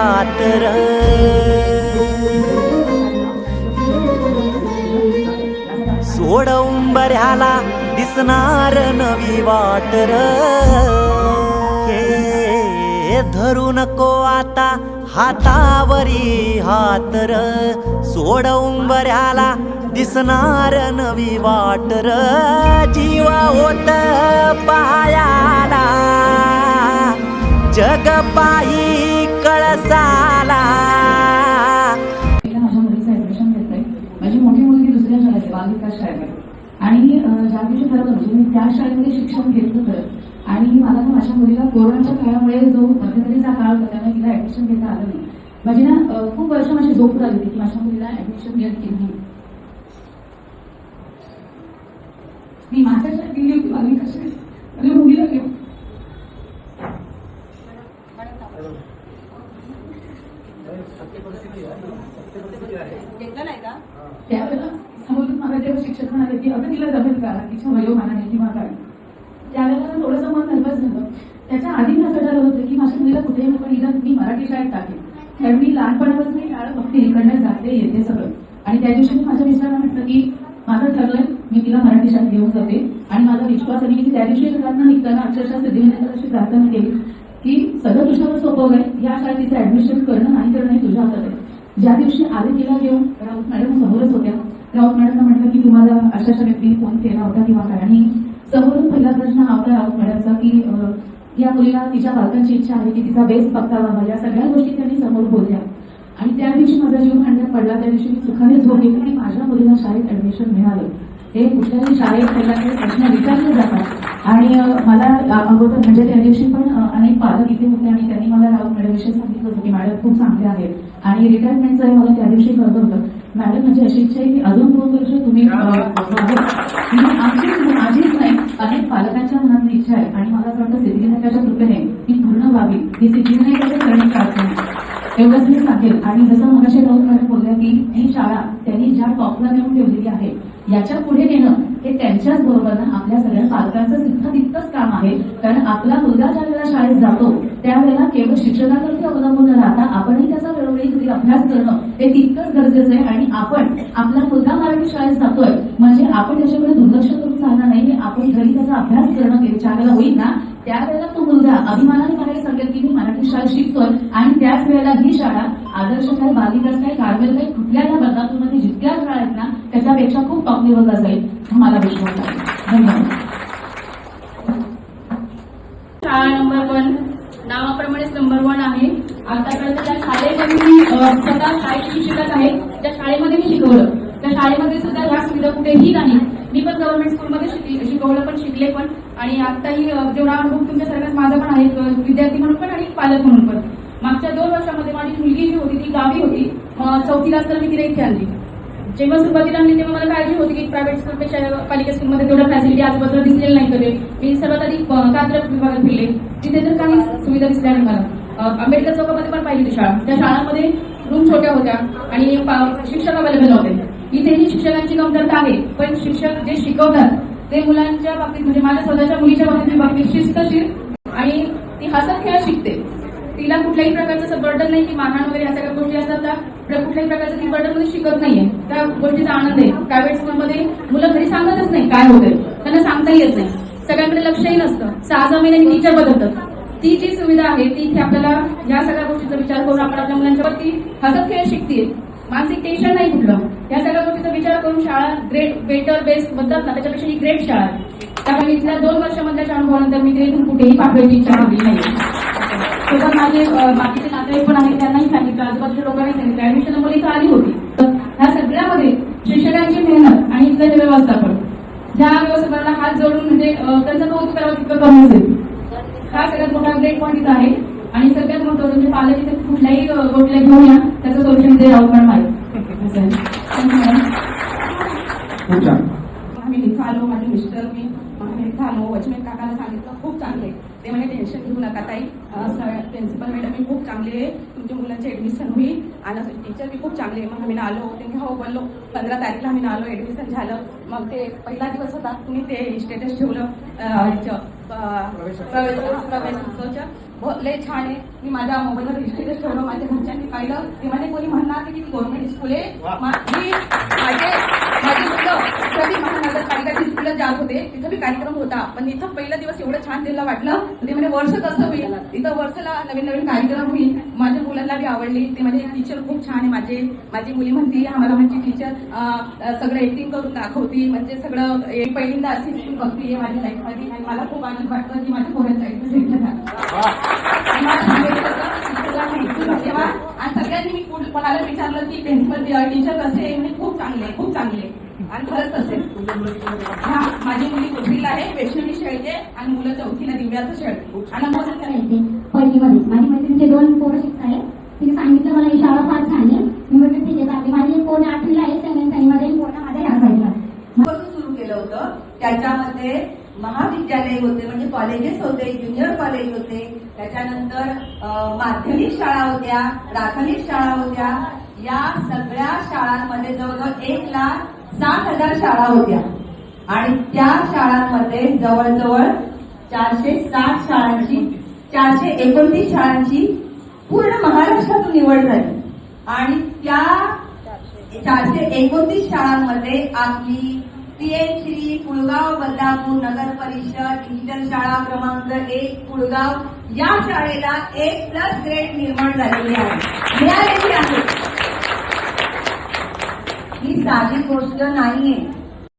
शाळात र सोड उंबऱ्याला दिसणार नवी वाट र हे धरू नको आता हातावरी हात र सोड उंबऱ्याला दिसणार नवी वाट र जीवा होत पायाला जग पायी कळसाला. माझ्या मुलीचं ऍडमिशन घेतलंय. माझी मोठी मुलगी दुसऱ्या शाळेत बालविकास शाळेत आणि ज्या दिवशी खरं म्हणजे मी त्या शाळेमध्ये शिक्षण घेतलं तर आणि मला माझ्या मुलीला कोरोनाच्या काळामुळे जो मध्यंतरीचा काळ होता त्यामुळे तिला ऍडमिशन घेता आलं नाही. माझी ना खूप वर्ष माझी झोप झाली होती की माझ्या मुलीला ऍडमिशन घेत की नाही. मी माझ्या शाळेत गेली होती बालविकास शाळेत माझ्या मुलीला घेऊन त्यावेळेला समोरून मला तेव्हा शिक्षक म्हणाले की अगं तिला जमेल का तिच्या वयोमानाने किंवा काय. त्यावेळेला थोडंसं मन नर्वस झालं. त्याच्या आधी मी असं ठरवलं होतं की माझ्या मुलीला कुठेही नको निदान मी मराठी शाळेत टाकेन कारण मी लहानपणापासून शाळा बघते इकडनं जाते येते सगळं. आणि त्या दिवशी मी माझ्या मिस्टरांना म्हटलं की माझं ठरलंय मी तिला मराठी शाळेत घेऊन जाते आणि माझा विश्वास आहे की त्या दिवशी घरांना निघताना अक्षरशः सिद्धिविनायकाची प्रार्थना केली की सगळं तुझ्यावर सोपवलंय या शाळेत तिचं ऍडमिशन करणं नाही करणं तुझ्या हातात आहे. ज्या दिवशी आले तिला घेऊन राऊत मॅडम समोरच होत्या. राऊत मॅडमना म्हटलं की तुम्हाला अशा व्यक्तीने फोन केला होता किंवा काय आणि समोरून पहिला प्रश्न हा होता राऊत मॅडमचा की या मुलीला तिच्या पालकांची इच्छा आहे की तिचा बेस पक्का व्हावा. या सगळ्या गोष्टी त्यांनी समोर बोलल्या आणि त्या दिवशी माझा जीव भांड्यात पडला. त्या दिवशी मी सुखाने झोप घेतली की माझ्या मुलीला शाळेत ऍडमिशन मिळालं. हे कुठल्याही शाळेत पहिला प्रश्न विचारले जातात आणि मला अगोदर म्हणजे त्या दिवशी पण अनेक पालक इथे होते आणि त्यांनी मला राऊत मॅडमविषयी सांगितलं होतं की मॅडम खूप चांगले आहेत आणि रिटायरमेंटचं मला त्या दिवशी कळलं होतं. मॅडम म्हणजे अशी इच्छा आहे की अजून 2 वर्ष तुम्ही माझीच नाही अनेक पालकांच्या मनात इच्छा आहे आणि मला असं वाटतं सिद्धिविनायकाच्या कृपेने ती पूर्ण व्हावी ही सिद्धिविनायकाच्या करण्याची प्रार्थना एवढंच मी सांगेल. आणि जसं मगाशी राऊत मॅडम बोलल्या की ही शाळा त्यांनी ज्या टॉपला नेऊन ठेवलेली आहे याच्या पुढे नेणं हे त्यांच्याच बरोबर ना आपल्या सगळ्या पालकांचं सुद्धा तितकंच काम आहे. कारण आपला मुलगा ज्या वेळेला शाळेत जातो त्यावेळेला केवळ शिक्षकावरती अवलंबून न राहता आपणही त्याचा वेळोवेळी घरी अभ्यास करणं हे तितकंच गरजेचं आहे. आणि आपण आपला मुलगा मराठी शाळेत जातोय म्हणजे आपण त्याच्याकडे दुर्लक्ष करून चालणार नाही. आपण घरी त्याचा अभ्यास करणं ज्या वेळेला होईल ना त्यावेळेला तो मुलगा अभिमानाने बाहेर सांगेल की मी मराठी शाळेत शिकतोय. आणि त्याच वेळेला ही शाळा आदर्श काय बालिकास काय कार्मेल काय कुठल्या त्या बदलापूरमध्ये जितक्या शाळा आहेत ना त्याच्यापेक्षा खूप टॉप लेवलला जाईल मला विश्वास आहे. धन्यवाद. शाळा नंबर 1 नावाप्रमाणेच नंबर 1 आहे. आतापर्यंत त्या शाळेमध्ये मी स्वतः शाळेत शिक्षक आहे. त्या शाळेमध्ये मी शिकवलं. त्या शाळेमध्ये सुद्धा ह्या सुविधा कुठेही नाही. मी पण गव्हर्नमेंट स्कूलमध्ये शिकवलं पण शिकले पण आणि आताही जेवढा अनुभव तुमच्यासारखाच माझा पण आहे विद्यार्थी म्हणून पण आणि पालक म्हणून पण. मागच्या 2 वर्षामध्ये माझी मुलगी जी होती ती गावी होती. 4थीला असताना मी तिला इथे आणली. जेव्हा सुरुवातीला आणली तेव्हा मला काळजी होती की प्रायव्हेट स्कूलपेक्षा पालिका स्कूलमध्ये तेवढ्या फॅसिलिटी आजूबाजूला दिसलेल्या नाही कधी. मी सर्वात आधी कात्रज विभागात फिरले तिथे तर काही सुविधा दिसल्या नाही मला. आंबेडकर चौकामध्ये पण पाहिली ती शाळा. त्या शाळांमध्ये रूम छोट्या होत्या आणि शिक्षक अवेलेबल नव्हते. इथेही शिक्षकांची कमतरता आहे पण शिक्षक जे शिकवतात ते मुलांच्या बाबतीत म्हणजे माझ्या स्वतःच्या मुलीच्या बाबतीत शिस्तशीर आणि ती हसत खेळत शिकते. तिला कुठल्याही प्रकारचं बर्डन नाही की मारहाण वगैरे या सगळ्या गोष्टी असतात त्या कुठल्याही प्रकारचं ती बर्डन मध्ये शिकत नाहीये. त्या गोष्टीचा आनंद आहे. प्रायव्हेट स्कूलमध्ये मुलं घरी सांगतच नाही काय होतंय त्यांना सांगता येत नाही. सगळ्यांकडे लक्षही नसतं. 6 महिन्यांनी टीचर बदलतात. ती जी सुविधा आहे ती इथे आपल्याला या सगळ्या गोष्टीचा विचार करून आपण आपल्या मुलांच्यावरती हसत खेळ शिकते. मानसिक टेन्शन नाही कुठलं. या सगळ्या गोष्टीचा विचार करून शाळा ग्रेट बेटर बेस्ट म्हणतात ना त्याच्यापेक्षा ही ग्रेट शाळा आहे. त्यामुळे इथल्या 2 वर्षामधल्या अनुभवानंतर मी इथून कुठेही पाठवायची इच्छा झाली नाही. सोबत माझे बाकीचे नातेवाईक पण आहेत त्यांनाही सांगितलं आजूबाजूच्या लोकांनी सांगितलं ऍडमिशन मुली इथं आली होती. ह्या सगळ्यामध्ये शिक्षकांची मेहनत आणि इथलं व्यवस्थापन ज्या व्यवस्थापनाला हात जोडून म्हणजे त्यांचं कौतुक करावं तितकं कमी असेल. हा सगळ्यात मोठा ग्रेट पॉईंट इथं आहे. आणि सगळ्यात महत्त्वाचं म्हणजे पालक इथे कुठल्याही गोष्टीला घेऊन या त्याचं सोल्युशन ते राऊत मॅडम आहे. आम्ही इथं आलो माझे मिस्टर मी इथं आलो वॉचमॅन काकाला सांगितलं खूप चांगले ते म्हणजे टेन्शन घेऊ नका ताई प्रिन्सिपल मॅडम मी खूप चांगली आहे तुमच्या मुलांचे ऍडमिशन होईल आणि टीचर बी खूप चांगले. मग आम्ही आलो त्यांनी हो बोललो 15 तारीखला आम्ही आलो ऍडमिशन झालं. मग ते पहिला दिवस होता तुम्ही ते स्टेटस ठेवलं प्रवेश उत्सवचं लय छान आहे. मी माझ्या मोबाईलवर स्टेटस ठेवलं माझ्या पाहिलं ते म्हणे कोणी म्हणणार की ती गव्हर्नमेंट स्कूल आहे माझे मुलं कधी महानगरपालिकाची स्कूलच जात होते, तिथं बी कार्यक्रम होता, पण इथं पहिला दिवस एवढं छान त्यांना वाटलं, ते म्हणजे वर्ष कसं होईल, इथं वर्षाला नवीन नवीन कार्यक्रम होईल, माझ्या मुलांना बी आवडली, ते म्हणजे टीचर खूप छान आहे, माझी मुली म्हणती आम्हाला म्हणजे टीचर सगळं ऍक्टिंग करून दाखवती, म्हणजे सगळं पहिल्यांदा अशी स्कूल बघतीये माझ्या लाईफमध्ये आणि मला खूप आनंद वाटतो की माझ्या पोरांचं ऍडमिशन तेव्हा आणि सगळ्यांनी मी कोणाला विचारलं की प्रिन्सिपल टीचर कसे आहे, म्हणजे खूप चांगले आणि खरंच तसे. हा माझी मुली 4वीला आहे वैष्णवी शेळके आणि मुलं 4थीला दिव्याचं शेळके आणि मग करायचे पहिलीमध्ये माझी मैत्रिणीचे 2 पोरं शिकत आहेत. तिने सांगितलं मला ही शाळा फार छान आहे. मी म्हटलं ठीक आहे चालते. माझी पोरं 8वीला आहे, सेंटनमध्ये पोरं माझ्या ह्या साईडला. पासून सुरू केलं होतं. त्याच्यामध्ये महाविद्यालय होते, म्हणजे कॉलेजेस होते, ज्युनियर कॉलेज होते, त्याच्यानंतर माध्यमिक शाळा होत्या, प्राथमिक शाळा होत्या. या सगळ्या शाळांमध्ये जवळजवळ 1,60,000 शाळा होत्या आणि त्या शाळांमध्ये जवळजवळ 429 शाळांची पूर्ण महाराष्ट्रातून निवड झाली आणि त्या 429 शाळांमध्ये आपली पीएम कुळगाव बदलापूर नगर परिषद डिजिटल शाळा क्रमांक 1 कुळगाव या शाळेला A+ ग्रेड निर्माण झालेली आहे, मिळालेली आहे. ही साधी गोष्ट नाहीये.